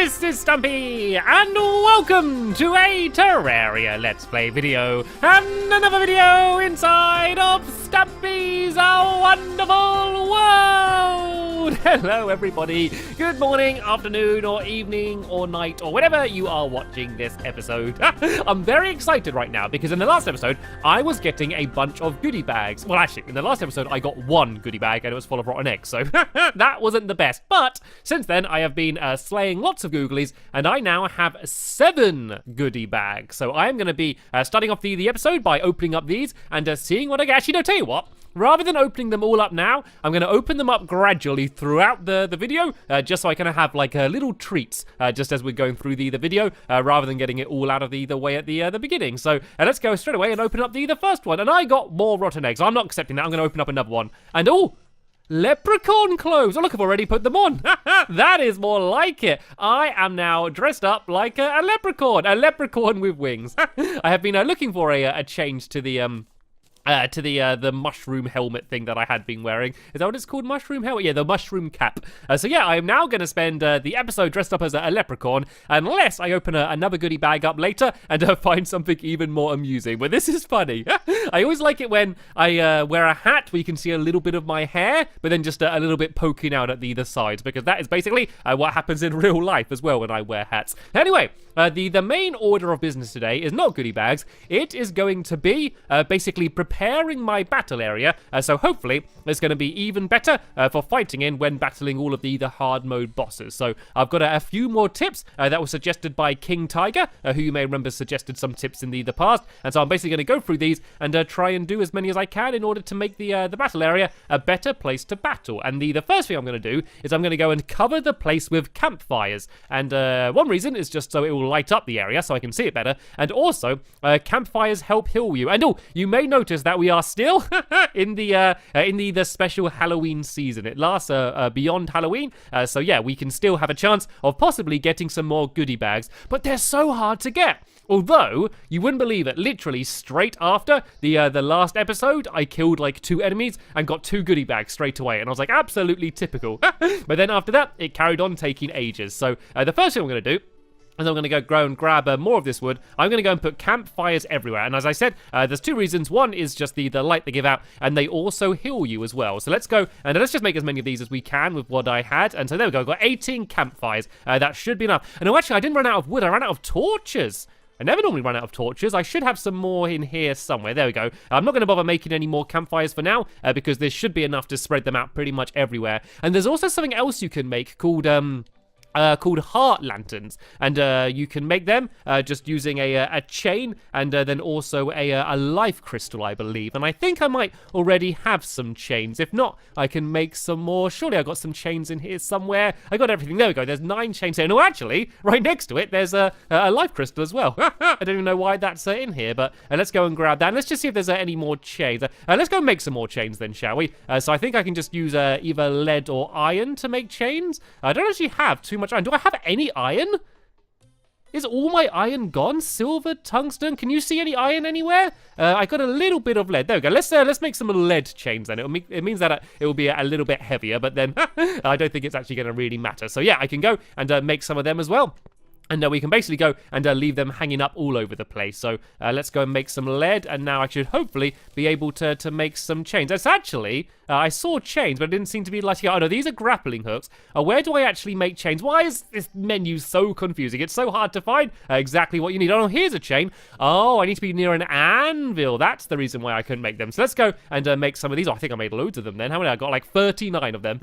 this is Stumpy, and welcome to a Terraria Let's Play video, and another video inside of Stumpy's Wonderful World! Hello everybody, good morning, afternoon, or evening, or night, or whenever you are watching this episode. I'm very excited right now, because in the last episode, I was getting a bunch of goodie bags. Well, actually, in the last episode, I got one goodie bag, and it was full of rotten eggs, so that wasn't the best. But since then, I have been slaying lots of googlies, and I now have 7 goodie bags. So I am going to be starting off the episode by opening up these and seeing what I get. Actually, no, tell you what. Rather than opening them all up now, I'm going to open them up gradually throughout the video, just so I can have like little treats just as we're going through the video, rather than getting it all out of the way at the beginning. So let's go straight away and open up the first one. And I got more rotten eggs. I'm not accepting that. I'm going to open up another one. And oh, leprechaun clothes. Oh, look, I've already put them on. That is more like it. I am now dressed up like a leprechaun with wings. I have been looking for a change to the mushroom helmet thing that I had been wearing. Is that what it's called? Mushroom helmet? Yeah, the mushroom cap. So yeah, I am now going to spend the episode dressed up as a leprechaun, unless I open another goodie bag up later and find something even more amusing. But this is funny. I always like it when I wear a hat where you can see a little bit of my hair, but then just a little bit poking out at the sides, because that is basically what happens in real life as well when I wear hats. Anyway, the main order of business today is not goodie bags. It is going to be basically preparing my battle area, so hopefully it's going to be even better for fighting in when battling all of the hard mode bosses. So I've got a few more tips that were suggested by King Tiger, who you may remember suggested some tips in the past, and so I'm basically going to go through these and try and do as many as I can in order to make the battle area a better place to battle. And the first thing I'm going to do is I'm going to go and cover the place with campfires, and one reason is just so it will light up the area so I can see it better, and also campfires help heal you. And oh, you may notice that we are still in the special Halloween season. It lasts beyond Halloween, so yeah, we can still have a chance of possibly getting some more goodie bags, but they're so hard to get. Although, you wouldn't believe it, literally straight after the last episode, I killed like 2 enemies and got 2 goodie bags straight away, and I was like, absolutely typical. But then after that, it carried on taking ages. So the first thing I'm going to do, and I'm going to go and grab more of this wood. I'm going to go and put campfires everywhere. And as I said, there's 2 reasons. One is just the light they give out, and they also heal you as well. So let's go, and let's just make as many of these as we can with what I had. And so there we go. I've got 18 campfires. That should be enough. And oh, actually, I didn't run out of wood. I ran out of torches. I never normally run out of torches. I should have some more in here somewhere. There we go. I'm not going to bother making any more campfires for now, because there should be enough to spread them out pretty much everywhere. And there's also something else you can make called heart lanterns, and you can make them just using a chain and then also a life crystal, I believe. And I think I might already have some chains. If not, I can make some more. Surely I got some chains in here somewhere. I got everything. There we go. There's 9 chains here. No, actually, right next to it, there's a life crystal as well. I don't even know why that's in here, but let's go and grab that. And let's just see if there's any more chains. Let's go and make some more chains then, shall we? So I think I can just use either lead or iron to make chains. I don't actually have too much iron. Do I have any iron? Is all my iron gone? Silver, tungsten? Can you see any iron anywhere? I got a little bit of lead. There we go. Let's make some lead chains then. It means that it will be a little bit heavier, but then I don't think it's actually going to really matter. So yeah, I can go and make some of them as well. And we can basically go and leave them hanging up all over the place. So let's go and make some lead. And now I should hopefully be able to make some chains. It's actually, I saw chains, but it didn't seem to be lighting up. Oh no, these are grappling hooks. Where do I actually make chains? Why is this menu so confusing? It's so hard to find exactly what you need. Oh, here's a chain. Oh, I need to be near an anvil. That's the reason why I couldn't make them. So let's go and make some of these. Oh, I think I made loads of them then. How many? I got like 39 of them.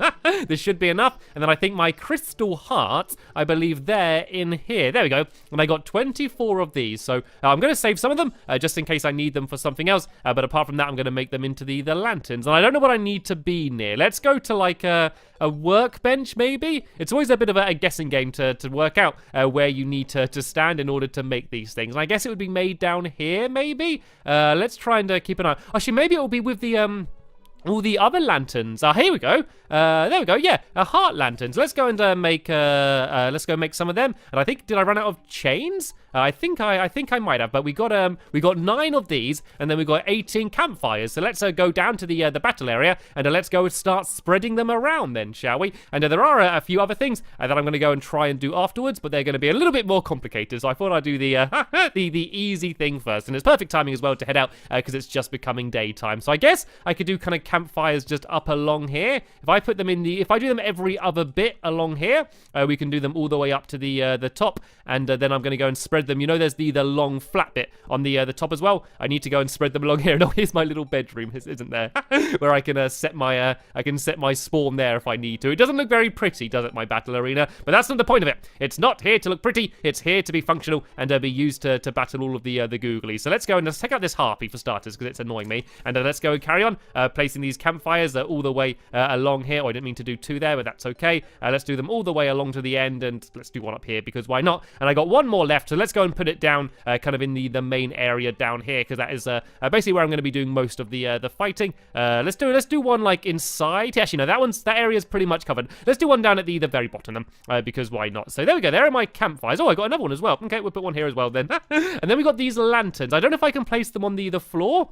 This should be enough. And then I think my crystal hearts, I believe they're in here. There we go. And I got 24 of these. So I'm going to save some of them just in case I need them for something else. But apart from that, I'm going to make them into the lanterns. And I don't know what I need to be near. Let's go to like a workbench maybe. It's always a bit of a guessing game to work out where you need to stand in order to make these things. And I guess it would be made down here maybe. Let's try and keep an eye. Actually, maybe it will be with the all the other lanterns. Here we go. There we go. Yeah, heart lanterns. Let's go and make some of them. And I think, did I run out of chains? I think I might have, but we got 9 of these, and then we got 18 campfires. So let's go down to the battle area, and let's go and start spreading them around then, shall we? And there are a few other things that I'm going to go and try and do afterwards, but they're going to be a little bit more complicated. So I thought I'd do the the easy thing first, and it's perfect timing as well to head out because it's just becoming daytime. So I guess I could do kind of campfires just up along here. If I do them every other bit along here, we can do them all the way up to the top, and then I'm going to go and spread them. You know, there's the long flat bit on the top as well. I need to go and spread them along here. And here's my little bedroom, isn't there? Where I can set my spawn there if I need to. It doesn't look very pretty, does it, my battle arena? But that's not the point of it. It's not here to look pretty. It's here to be functional and be used to battle all of the googlies. So let's go and let's take out this harpy for starters because it's annoying me. And let's go and carry on placing these campfires all the way along here. Oh, I didn't mean to do 2 there, but that's okay. Let's do them all the way along to the end, and let's do one up here because why not? And I got one more left, so let's go and put it down kind of in the main area down here because that is basically where I'm going to be doing most of the fighting. Let's do one like inside. Actually, no, that area's pretty much covered. Let's do one down at the very bottom of them because why not? So there we go. There are my campfires. Oh, I got another one as well. Okay, we'll put one here as well then. And then we got these lanterns. I don't know if I can place them on the floor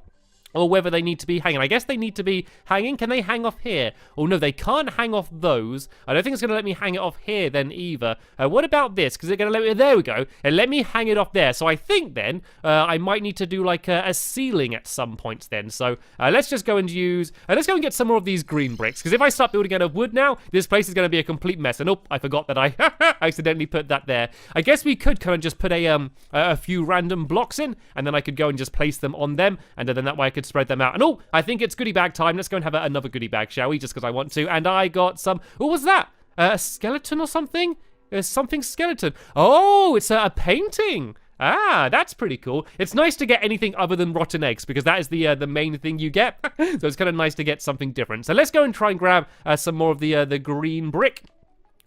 or whether they need to be hanging. I guess they need to be hanging. Can they hang off here? Oh, no, they can't hang off those. I don't think it's going to let me hang it off here then either. What about this? Because it's going to let me... There we go. And let me hang it off there. So I think then I might need to do like a ceiling at some points then. So let's just go and use... let's go and get some more of these green bricks. Because if I start building out of wood now, this place is going to be a complete mess. And oh, I forgot that I accidentally put that there. I guess we could kind of just put a few random blocks in. And then I could go and just place them on them. And then that way I could spread them out. And oh, I think it's goodie bag time. Let's go and have another goodie bag, shall we? Just because I want to. And I got some... What was that? A skeleton or something? Something skeleton. Oh, it's a painting. Ah, that's pretty cool. It's nice to get anything other than rotten eggs because that is the main thing you get. So it's kind of nice to get something different. So let's go and try and grab some more of the green brick.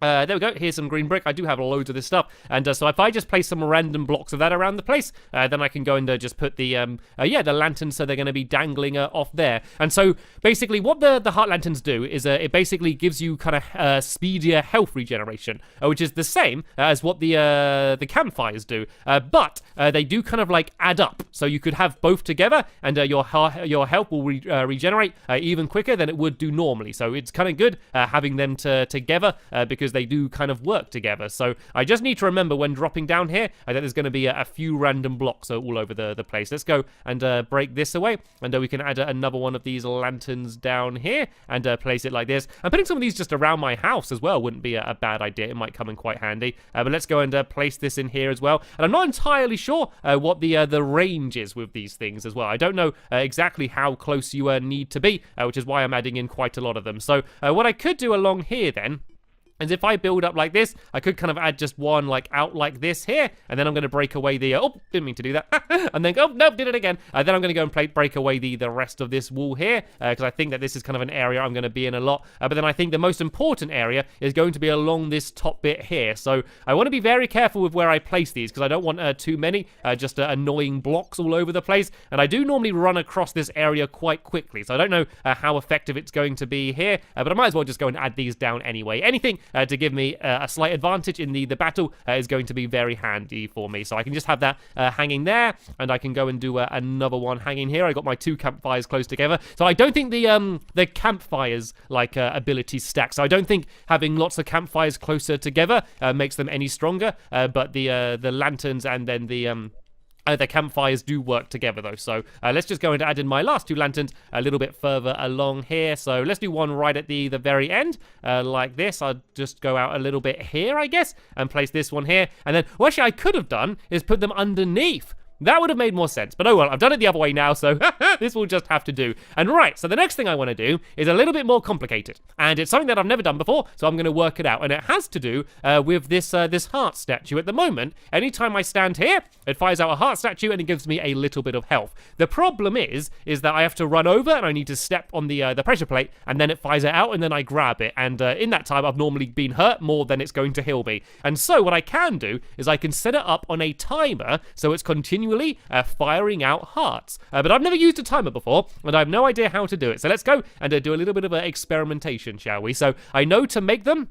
There we go. Here's some green brick. I do have loads of this stuff. And so if I just place some random blocks of that around the place, then I can go and just put the lanterns so they're going to be dangling off there. And so basically what the heart lanterns do is it basically gives you kind of speedier health regeneration, which is the same as what the campfires do. But they do kind of like add up. So you could have both together and your health will regenerate even quicker than it would do normally. So it's kind of good having them together because they do kind of work together. So I just need to remember when dropping down here that there's going to be a few random blocks all over the place. Let's go and break this away, and we can add another one of these lanterns down here and place it like this. And putting some of these just around my house as well wouldn't be a bad idea. It might come in quite handy. But let's go and place this in here as well. And I'm not entirely sure what the range is with these things as well. I don't know exactly how close you need to be, which is why I'm adding in quite a lot of them. So what I could do along here then And if I build up like this, I could kind of add just one like out like this here, and then I'm going to break away the, oh, didn't mean to do that, and then, oh, nope, did it again. Then I'm going to go and break away the rest of this wall here, because I think that this is kind of an area I'm going to be in a lot, but then I think the most important area is going to be along this top bit here, so I want to be very careful with where I place these, because I don't want too many, just annoying blocks all over the place, and I do normally run across this area quite quickly, so I don't know how effective it's going to be here, but I might as well just go and add these down anyway. Anything to give me a slight advantage in the battle is going to be very handy for me. So I can just have that hanging there, and I can go and do another one hanging here. I got my two campfires close together. So I don't think the campfires like abilities stack. So I don't think having lots of campfires closer together makes them any stronger. But the lanterns and then the campfires do work together though, so let's just go and add in my last two lanterns a little bit further along here. So let's do one right at the very end, like this. I'll just go out a little bit here, I guess, and place this one here. And then, what actually I could have done is put them underneath. That would have made more sense, but oh well, I've done it the other way now, so this will just have to do. And right, so the next thing I want to do is a little bit more complicated, and it's something that I've never done before, so I'm going to work it out, and it has to do with this heart statue. At the moment, anytime I stand here, it fires out a heart statue, and it gives me a little bit of health. The problem is that I have to run over, and I need to step on the pressure plate, and then it fires it out, and then I grab it, and in that time, I've normally been hurt more than it's going to heal me. And so what I can do is I can set it up on a timer, so it's continuing firing out hearts. But I've never used a timer before, and I have no idea how to do it. So let's go and do a little bit of experimentation, shall we? So I know to make them,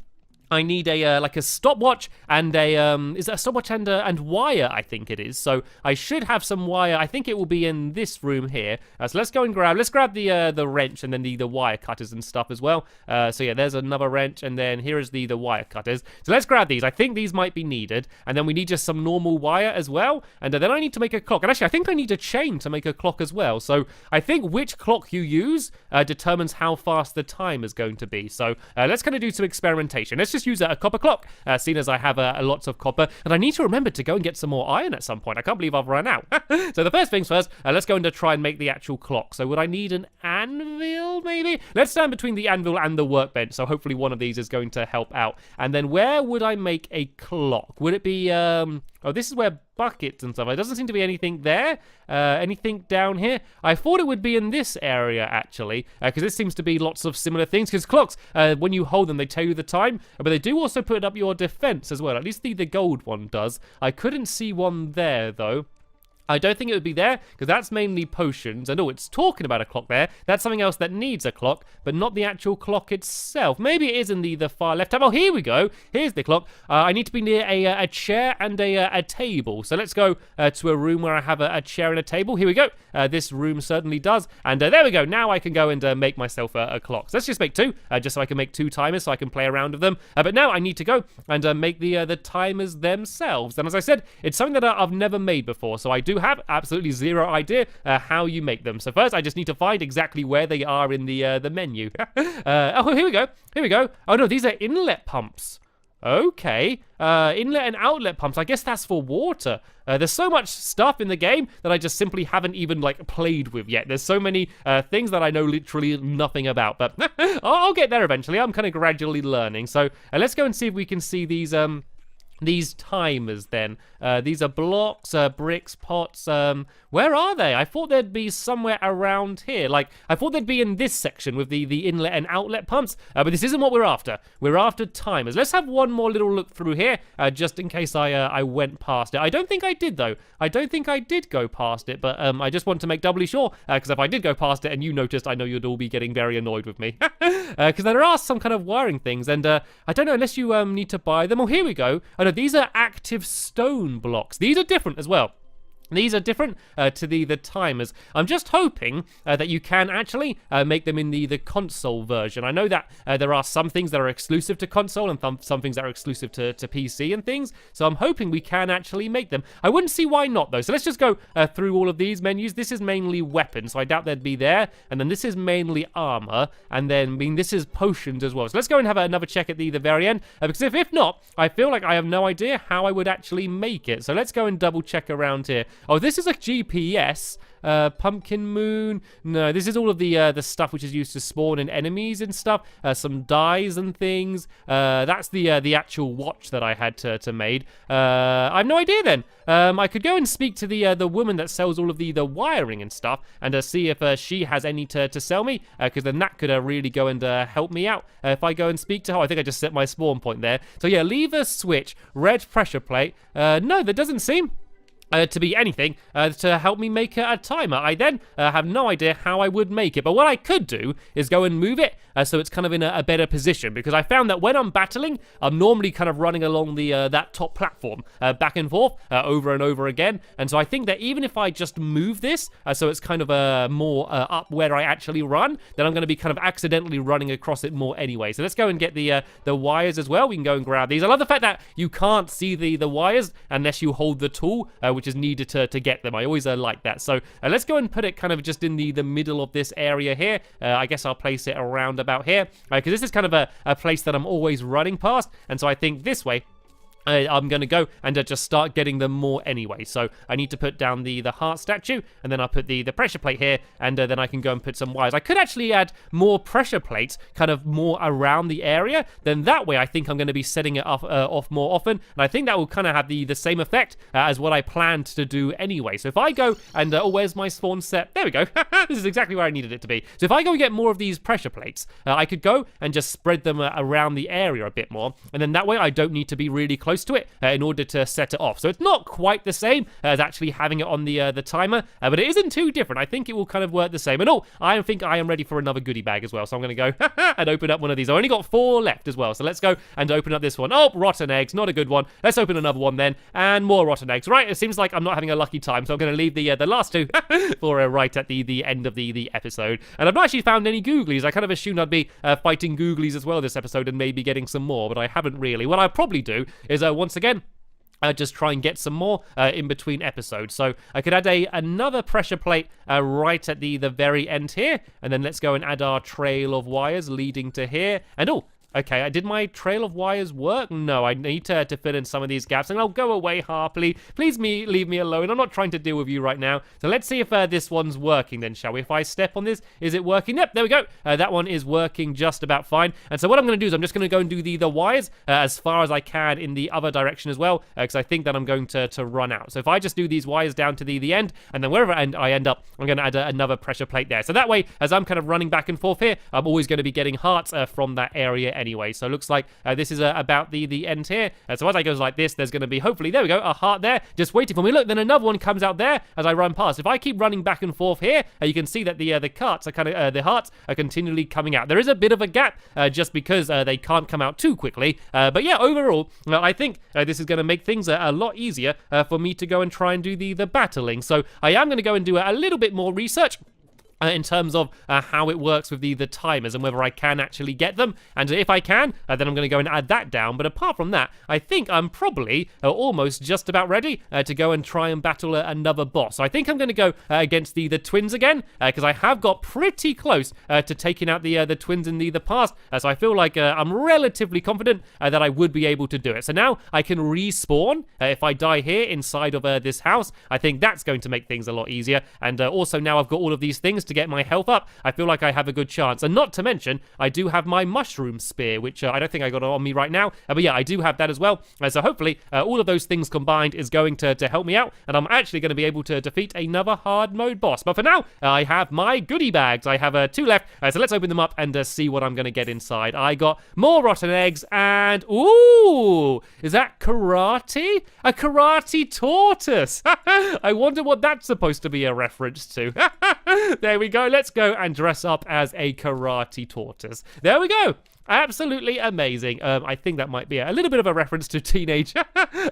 I need a like a stopwatch and is it a stopwatch and wire? I think it is. So I should have some wire. I think it will be in this room here. So let's go and grab the wrench and then the wire cutters and stuff as well. So yeah, there's another wrench, and then here is the wire cutters. So let's grab these. I think these might be needed, and then we need just some normal wire as well. And then I need to make a clock. And actually, I think I need a chain to make a clock as well. So I think which clock you use determines how fast the time is going to be. So let's kind of do some experimentation. Let's just use a copper clock, seeing as I have lots of copper, and I need to remember to go and get some more iron at some point. I can't believe I've run out. So the first things first, let's go and try and make the actual clock. So would I need an anvil, maybe? Let's stand between the anvil and the workbench, so hopefully one of these is going to help out. And then where would I make a clock? Would it be, oh, this is where buckets and stuff. There doesn't seem to be anything there. Anything down here? I thought it would be in this area, actually, because this seems to be lots of similar things. Because clocks, when you hold them, they tell you the time, but they do also put up your defense as well. At least the gold one does. I couldn't see one there, though. I don't think it would be there, because that's mainly potions. And oh, it's talking about a clock there. That's something else that needs a clock, but not the actual clock itself. Maybe it is in the far left tab. Oh, here we go. Here's the clock. I need to be near a chair and a table. So let's go to a room where I have a chair and a table. Here we go. This room certainly does. And there we go. Now I can go and make myself a clock. So let's just make two, just so I can make two timers so I can play around with them. But now I need to go and make the timers themselves. And as I said, it's something that I've never made before. So I do have absolutely zero idea how you make them. So first, I just need to find exactly where they are in the menu. Oh, here we go. Here we go. Oh no, these are inlet pumps. Okay, inlet and outlet pumps. I guess that's for water. There's so much stuff in the game that I just simply haven't even like played with yet. There's so many things that I know literally nothing about, but I'll get there eventually. I'm kind of gradually learning. So let's go and see if we can see these timers then. These are blocks, bricks, pots. Where are they? I thought they'd be somewhere around here. Like, I thought they'd be in this section with the inlet and outlet pumps. But this isn't what we're after. We're after timers. Let's have one more little look through here, just in case I went past it. I don't think I did, though. I don't think I did go past it, but I just want to make doubly sure, because if I did go past it and you noticed, I know you'd all be getting very annoyed with me. Because there are some kind of wiring things, and I don't know, unless you need to buy them. Oh, here we go. Oh, no, these are active stone blocks. These are different as well. These are different to the timers. I'm just hoping that you can actually make them in the console version. I know that there are some things that are exclusive to console and some things that are exclusive to PC and things. So I'm hoping we can actually make them. I wouldn't see why not, though. So let's just go through all of these menus. This is mainly weapons, so I doubt they'd be there. And then this is mainly armor. And then, I mean, this is potions as well. So let's go and have another check at the very end. Because if not, I feel like I have no idea how I would actually make it. So let's go and double check around here. Oh, this is a GPS. Pumpkin moon. No, this is all of the stuff which is used to spawn in enemies and stuff. Some dyes and things. That's the actual watch that I had to made. I have no idea then. I could go and speak to the woman that sells all of the wiring and stuff, and see if she has any to sell me, because then that could really go and help me out if I go and speak to her. I think I just set my spawn point there. So yeah, lever switch, red pressure plate. No, that doesn't seem to be anything to help me make a timer. I then have no idea how I would make it, but what I could do is go and move it so it's kind of in a better position, because I found that when I'm battling, I'm normally kind of running along that top platform back and forth over and over again, and so I think that even if I just move this so it's kind of more up where I actually run, then I'm going to be kind of accidentally running across it more anyway. So let's go and get the wires as well. We can go and grab these. I love the fact that you can't see the wires unless you hold the tool, which is needed to get them. I always like that. So let's go and put it kind of just in the middle of this area here. I guess I'll place it around about here, because this is kind of a place that I'm always running past, and so I think this way I'm going to go and just start getting them more anyway. So I need to put down the heart statue, and then I'll put the pressure plate here, and then I can go and put some wires. I could actually add more pressure plates kind of more around the area. Then that way I think I'm going to be setting it off more often, and I think that will kind of have the same effect as what I planned to do anyway. So if I go and, oh, where's my spawn set? There we go. This is exactly where I needed it to be. So if I go and get more of these pressure plates, I could go and just spread them around the area a bit more, and then that way I don't need to be really close close to it in order to set it off. So it's not quite the same as actually having it on the timer, but it isn't too different. I think it will kind of work the same. And I think I am ready for another goodie bag as well. So I'm going to go and open up one of these. I've only got 4 left as well. So let's go and open up this one. Oh, rotten eggs. Not a good one. Let's open another one then. And more rotten eggs. Right, it seems like I'm not having a lucky time. So I'm going to leave the last 2 for right at the end of the episode. And I've not actually found any googlies. I kind of assumed I'd be fighting googlies as well this episode and maybe getting some more, but I haven't really. What I'll probably do is once again just try and get some more in between episodes. So I could add another pressure plate right at the very end here, and then let's go and add our trail of wires leading to here. And okay, did my trail of wires work? No, I need to fill in some of these gaps, and I'll go away happily. Please leave me alone. I'm not trying to deal with you right now. So let's see if this one's working then, shall we? If I step on this, is it working? Yep, there we go. That one is working just about fine. And so what I'm going to do is I'm just going to go and do the wires as far as I can in the other direction as well, because I think that I'm going to run out. So if I just do these wires down to the end, and then wherever I end up, I'm going to add another pressure plate there. So that way, as I'm kind of running back and forth here, I'm always going to be getting hearts from that area anyway. So it looks like this is about the end here. So as I go like this, there's going to be, hopefully, there we go, a heart there, just waiting for me. Look, then another one comes out there as I run past. If I keep running back and forth here, you can see that the hearts are continually coming out. There is a bit of a gap just because they can't come out too quickly. But yeah, overall, I think this is going to make things a lot easier for me to go and try and do the battling. So I am going to go and do a little bit more research in terms of how it works with the timers and whether I can actually get them. And if I can, then I'm going to go and add that down. But apart from that, I think I'm probably almost just about ready to go and try and battle another boss. So I think I'm going to go against the twins again, because I have got pretty close to taking out the twins in the past. So I feel like I'm relatively confident that I would be able to do it. So now I can respawn if I die here inside of this house. I think that's going to make things a lot easier. And also now I've got all of these things to get my health up. I feel like I have a good chance. And not to mention, I do have my mushroom spear, which I don't think I got on me right now. But yeah, I do have that as well. So hopefully, all of those things combined is going to help me out. And I'm actually going to be able to defeat another hard mode boss. But for now, I have my goodie bags. I have 2 left. So let's open them up and see what I'm going to get inside. I got more rotten eggs and... Ooh! Is that karate? A karate tortoise! I wonder what that's supposed to be a reference to. There we go. Let's go and dress up as a karate tortoise. There we go. Absolutely amazing. I think that might be a little bit of a reference to Teenage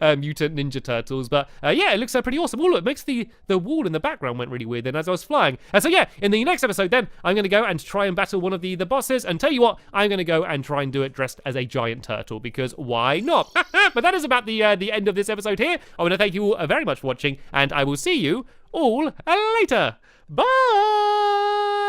Mutant Ninja Turtles, but yeah, it looks pretty awesome. Oh, look, it makes the wall in the background went really weird then as I was flying. So yeah, in the next episode then, I'm going to go and try and battle one of the bosses, and tell you what, I'm going to go and try and do it dressed as a giant turtle, because why not? But that is about the end of this episode here. I want to thank you all very much for watching, and I will see you all later. Bye!